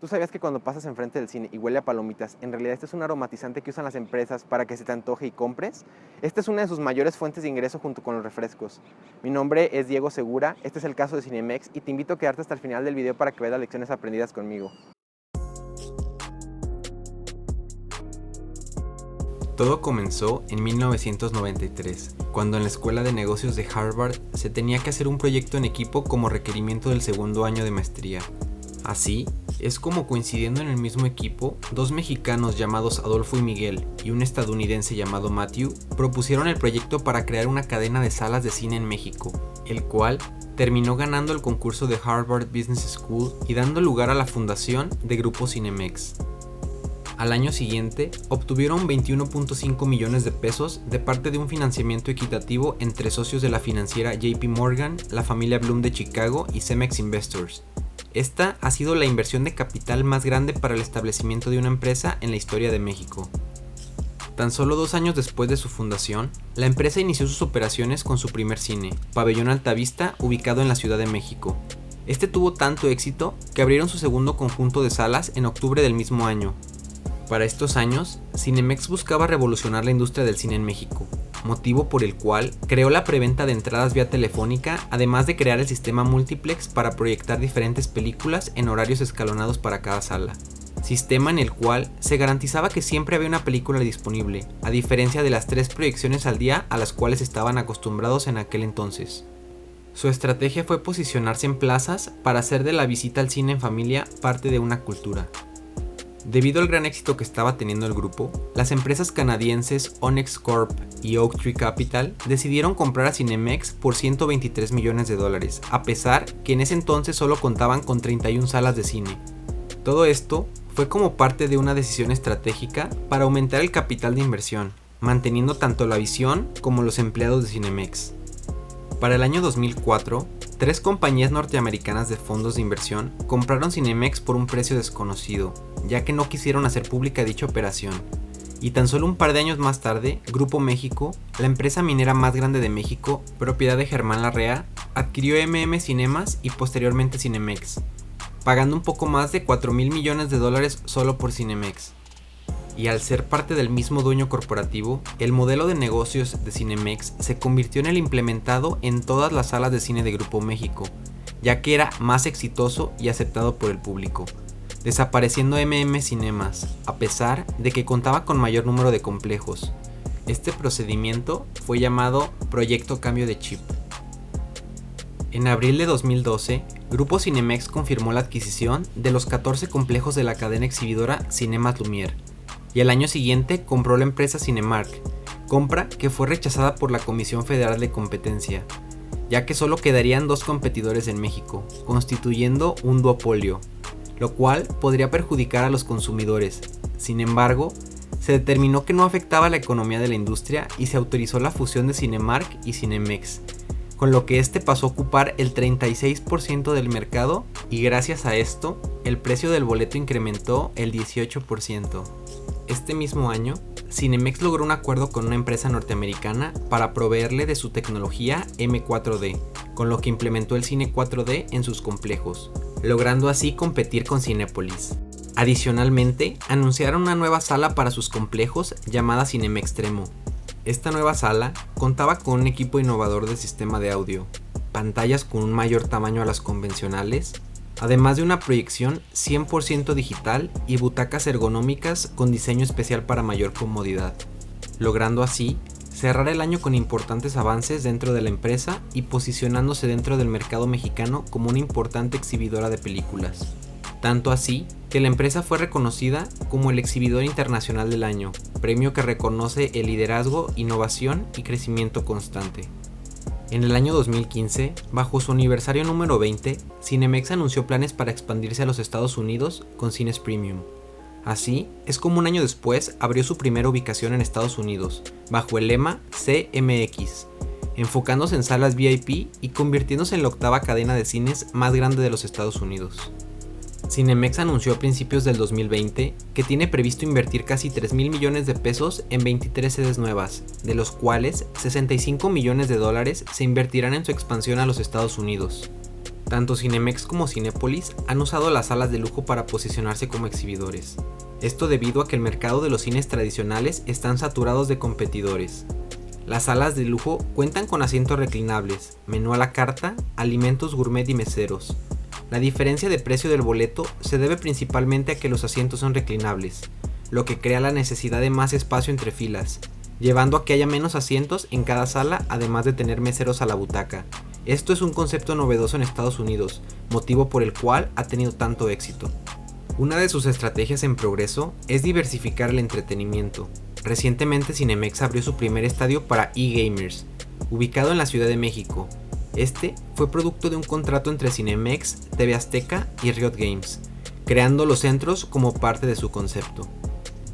¿Tú sabías que cuando pasas enfrente del cine y huele a palomitas, en realidad este es un aromatizante que usan las empresas para que se te antoje y compres? Esta es una de sus mayores fuentes de ingreso junto con los refrescos. Mi nombre es Diego Segura, este es el caso de Cinemex y te invito a quedarte hasta el final del video para que veas las lecciones aprendidas conmigo. Todo comenzó en 1993, cuando en la Escuela de Negocios de Harvard se tenía que hacer un proyecto en equipo como requerimiento del segundo año de maestría. Así, es como coincidiendo en el mismo equipo, dos mexicanos llamados Adolfo y Miguel y un estadounidense llamado Matthew propusieron el proyecto para crear una cadena de salas de cine en México, el cual terminó ganando el concurso de Harvard Business School y dando lugar a la fundación de Grupo Cinemex. Al año siguiente, obtuvieron 21.5 millones de pesos de parte de un financiamiento equitativo entre socios de la financiera JP Morgan, la familia Bloom de Chicago y Cemex Investors. Esta ha sido la inversión de capital más grande para el establecimiento de una empresa en la historia de México. Tan solo 2 años después de su fundación, la empresa inició sus operaciones con su primer cine, Pabellón Altavista, ubicado en la Ciudad de México. Este tuvo tanto éxito que abrieron su segundo conjunto de salas en octubre del mismo año. Para estos años, Cinemex buscaba revolucionar la industria del cine en México, motivo por el cual creó la preventa de entradas vía telefónica, además de crear el sistema multiplex para proyectar diferentes películas en horarios escalonados para cada sala. Sistema en el cual se garantizaba que siempre había una película disponible, a diferencia de las 3 proyecciones al día a las cuales estaban acostumbrados en aquel entonces. Su estrategia fue posicionarse en plazas para hacer de la visita al cine en familia parte de una cultura. Debido al gran éxito que estaba teniendo el grupo, las empresas canadienses Onex Corp y Oaktree Capital decidieron comprar a Cinemex por $123 millones, a pesar que en ese entonces solo contaban con 31 salas de cine. Todo esto fue como parte de una decisión estratégica para aumentar el capital de inversión, manteniendo tanto la visión como los empleados de Cinemex. Para el año 2004, 3 compañías norteamericanas de fondos de inversión compraron Cinemex por un precio desconocido, ya que no quisieron hacer pública dicha operación. Y tan solo un par de años más tarde, Grupo México, la empresa minera más grande de México, propiedad de Germán Larrea, adquirió MM y posteriormente Cinemex, pagando un poco más de $4,000 millones solo por Cinemex. Y al ser parte del mismo dueño corporativo, el modelo de negocios de Cinemex se convirtió en el implementado en todas las salas de cine de Grupo México, ya que era más exitoso y aceptado por el público, desapareciendo Cinemas, a pesar de que contaba con mayor número de complejos. Este procedimiento fue llamado Proyecto Cambio de Chip. En abril de 2012, Grupo Cinemex confirmó la adquisición de los 14 complejos de la cadena exhibidora Cinemas Lumière, y al año siguiente compró la empresa Cinemark, compra que fue rechazada por la Comisión Federal de Competencia, ya que solo quedarían 2 competidores en México, constituyendo un duopolio, lo cual podría perjudicar a los consumidores. Sin embargo, se determinó que no afectaba la economía de la industria y se autorizó la fusión de Cinemark y Cinemex, con lo que este pasó a ocupar el 36% del mercado y gracias a esto, el precio del boleto incrementó el 18%. Este mismo año, Cinemex logró un acuerdo con una empresa norteamericana para proveerle de su tecnología M4D, con lo que implementó el cine 4D en sus complejos, logrando así competir con Cinépolis. Adicionalmente, anunciaron una nueva sala para sus complejos llamada Cinemextremo. Esta nueva sala contaba con un equipo innovador de sistema de audio, pantallas con un mayor tamaño a las convencionales, además de una proyección 100% digital y butacas ergonómicas con diseño especial para mayor comodidad, logrando así cerrar el año con importantes avances dentro de la empresa y posicionándose dentro del mercado mexicano como una importante exhibidora de películas. Tanto así que la empresa fue reconocida como el Exhibidor Internacional del Año, premio que reconoce el liderazgo, innovación y crecimiento constante. En el año 2015, bajo su aniversario número 20, Cinemex anunció planes para expandirse a los Estados Unidos con cines premium. Así, es como un año después abrió su primera ubicación en Estados Unidos, bajo el lema CMX, enfocándose en salas VIP y convirtiéndose en la 8ª cadena de cines más grande de los Estados Unidos. Cinemex anunció a principios del 2020 que tiene previsto invertir casi $3,000 millones en 23 sedes nuevas, de los cuales $65 millones se invertirán en su expansión a los Estados Unidos. Tanto Cinemex como Cinépolis han usado las salas de lujo para posicionarse como exhibidores. Esto debido a que el mercado de los cines tradicionales están saturados de competidores. Las salas de lujo cuentan con asientos reclinables, menú a la carta, alimentos gourmet y meseros. La diferencia de precio del boleto se debe principalmente a que los asientos son reclinables, lo que crea la necesidad de más espacio entre filas, llevando a que haya menos asientos en cada sala, además de tener meseros a la butaca. Esto es un concepto novedoso en Estados Unidos, motivo por el cual ha tenido tanto éxito. Una de sus estrategias en progreso es diversificar el entretenimiento. Recientemente Cinemex abrió su primer estadio para eGamers, ubicado en la Ciudad de México. Este fue producto de un contrato entre Cinemex, TV Azteca y Riot Games, creando los centros como parte de su concepto.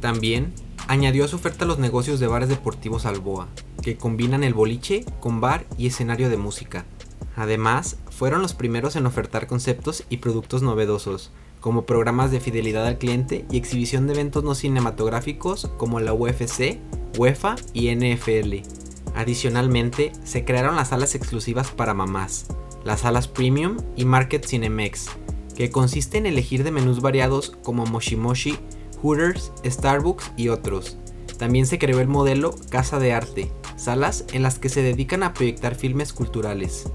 También añadió a su oferta los negocios de bares deportivos Alboa, que combinan el boliche con bar y escenario de música. Además, fueron los primeros en ofertar conceptos y productos novedosos, como programas de fidelidad al cliente y exhibición de eventos no cinematográficos como la UFC, UEFA y NFL. Adicionalmente, se crearon las salas exclusivas para mamás, las salas Premium y Market Cinemex, que consiste en elegir de menús variados como Moshi Moshi, Hooters, Starbucks y otros. También se creó el modelo Casa de Arte, salas en las que se dedican a proyectar filmes culturales.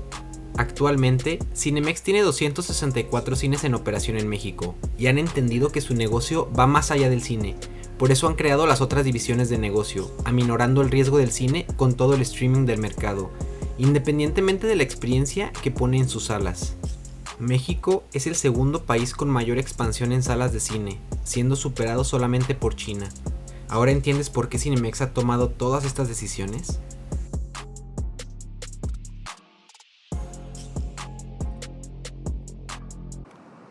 Actualmente, Cinemex tiene 264 cines en operación en México y han entendido que su negocio va más allá del cine. Por eso han creado las otras divisiones de negocio, aminorando el riesgo del cine con todo el streaming del mercado, independientemente de la experiencia que pone en sus salas. México es el segundo país con mayor expansión en salas de cine, siendo superado solamente por China. ¿Ahora entiendes por qué Cinemex ha tomado todas estas decisiones?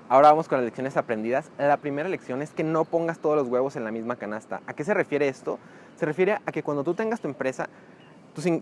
Ahora vamos con las lecciones aprendidas. La primera lección es que no pongas todos los huevos en la misma canasta. ¿A qué se refiere esto? Se refiere a que cuando tú tengas tu empresa,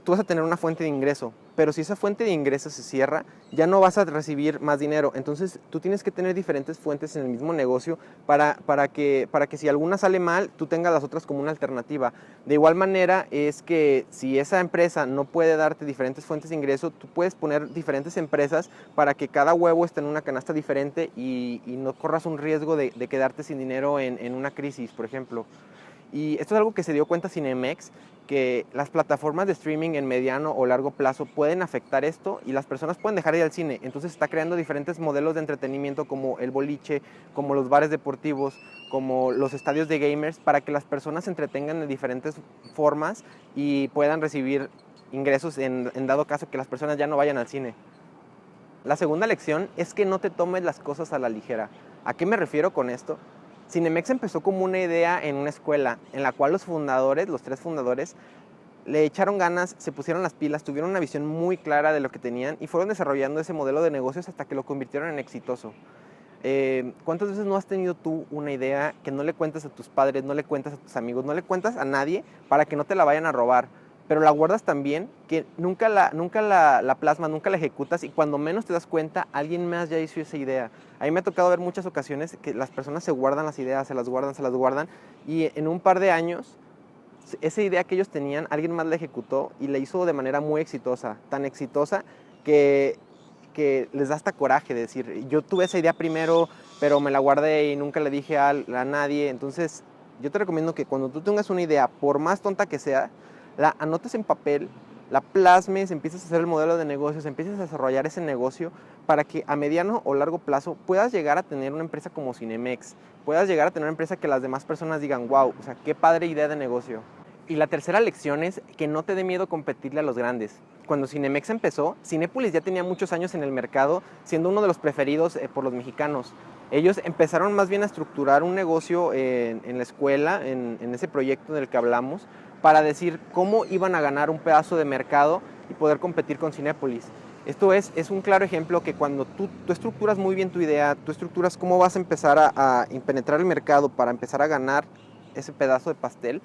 tú vas a tener una fuente de ingreso, pero si esa fuente de ingreso se cierra, ya no vas a recibir más dinero. Entonces tú tienes que tener diferentes fuentes en el mismo negocio para que si alguna sale mal, tú tengas las otras como una alternativa. De igual manera es que si esa empresa no puede darte diferentes fuentes de ingreso, tú puedes poner diferentes empresas para que cada huevo esté en una canasta diferente y no corras un riesgo de quedarte sin dinero en una crisis, por ejemplo. Y esto es algo que se dio cuenta Cinemex, que las plataformas de streaming en mediano o largo plazo pueden afectar esto y las personas pueden dejar de ir al cine. Entonces está creando diferentes modelos de entretenimiento como el boliche, como los bares deportivos, como los estadios de gamers, para que las personas se entretengan de diferentes formas y puedan recibir ingresos en dado caso que las personas ya no vayan al cine. La segunda lección es que no te tomes las cosas a la ligera. ¿A qué me refiero con esto? Cinemex empezó como una idea en una escuela en la cual los tres fundadores, le echaron ganas, se pusieron las pilas, tuvieron una visión muy clara de lo que tenían y fueron desarrollando ese modelo de negocios hasta que lo convirtieron en exitoso. ¿Cuántas veces no has tenido tú una idea que no le cuentas a tus padres, no le cuentas a tus amigos, no le cuentas a nadie para que no te la vayan a robar? Pero la guardas tan bien que nunca la plasmas, nunca la ejecutas y cuando menos te das cuenta, alguien más ya hizo esa idea. A mí me ha tocado ver muchas ocasiones que las personas se guardan las ideas, se las guardan y en un par de años, esa idea que ellos tenían, alguien más la ejecutó y la hizo de manera muy exitosa, tan exitosa que les da hasta coraje de decir, yo tuve esa idea primero, pero me la guardé y nunca le dije a nadie. Entonces, yo te recomiendo que cuando tú tengas una idea, por más tonta que sea, la anotes en papel, la plasmes, empieces a hacer el modelo de negocios, empieces a desarrollar ese negocio para que a mediano o largo plazo puedas llegar a tener una empresa como Cinemex, puedas llegar a tener una empresa que las demás personas digan, wow, o sea, qué padre idea de negocio. Y la tercera lección es que no te dé miedo competirle a los grandes. Cuando Cinemex empezó, Cinépolis ya tenía muchos años en el mercado, siendo uno de los preferidos por los mexicanos. Ellos empezaron más bien a estructurar un negocio en la escuela, en ese proyecto del que hablamos, para decir cómo iban a ganar un pedazo de mercado y poder competir con Cinépolis. Esto es un claro ejemplo que cuando tú estructuras muy bien tu idea, tú estructuras cómo vas a empezar a penetrar el mercado para empezar a ganar ese pedazo de pastel,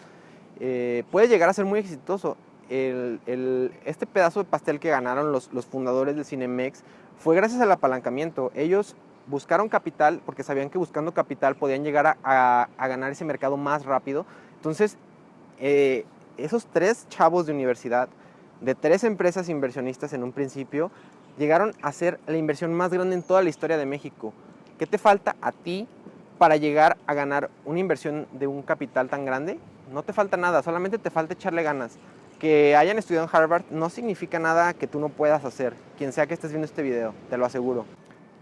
puede llegar a ser muy exitoso. Este pedazo de pastel que ganaron los fundadores de Cinemex fue gracias al apalancamiento. Ellos buscaron capital porque sabían que buscando capital podían llegar a ganar ese mercado más rápido. Entonces, esos 3 chavos de universidad, de 3 empresas inversionistas en un principio, Llegaron a ser la inversión más grande en toda la historia de México. ¿Qué te falta a ti para llegar a ganar una inversión de un capital tan grande? No te falta nada, solamente te falta echarle ganas. Que hayan estudiado en Harvard no significa nada que tú no puedas hacer, quien sea que estés viendo este video, te lo aseguro.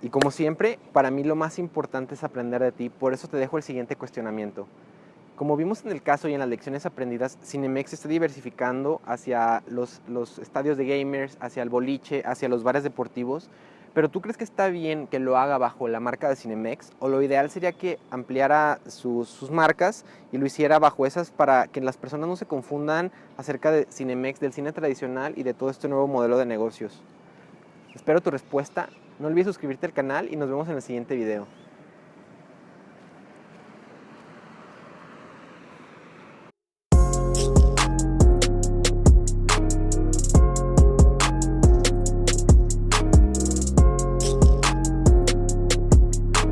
Y como siempre, para mí lo más importante es aprender de ti, por eso te dejo el siguiente cuestionamiento. Como vimos en el caso y en las lecciones aprendidas, Cinemex está diversificando hacia los estadios de gamers, hacia el boliche, hacia los bares deportivos. Pero ¿tú crees que está bien que lo haga bajo la marca de Cinemex? ¿O lo ideal sería que ampliara sus marcas y lo hiciera bajo esas para que las personas no se confundan acerca de Cinemex, del cine tradicional y de todo este nuevo modelo de negocios? Espero tu respuesta. No olvides suscribirte al canal y nos vemos en el siguiente video.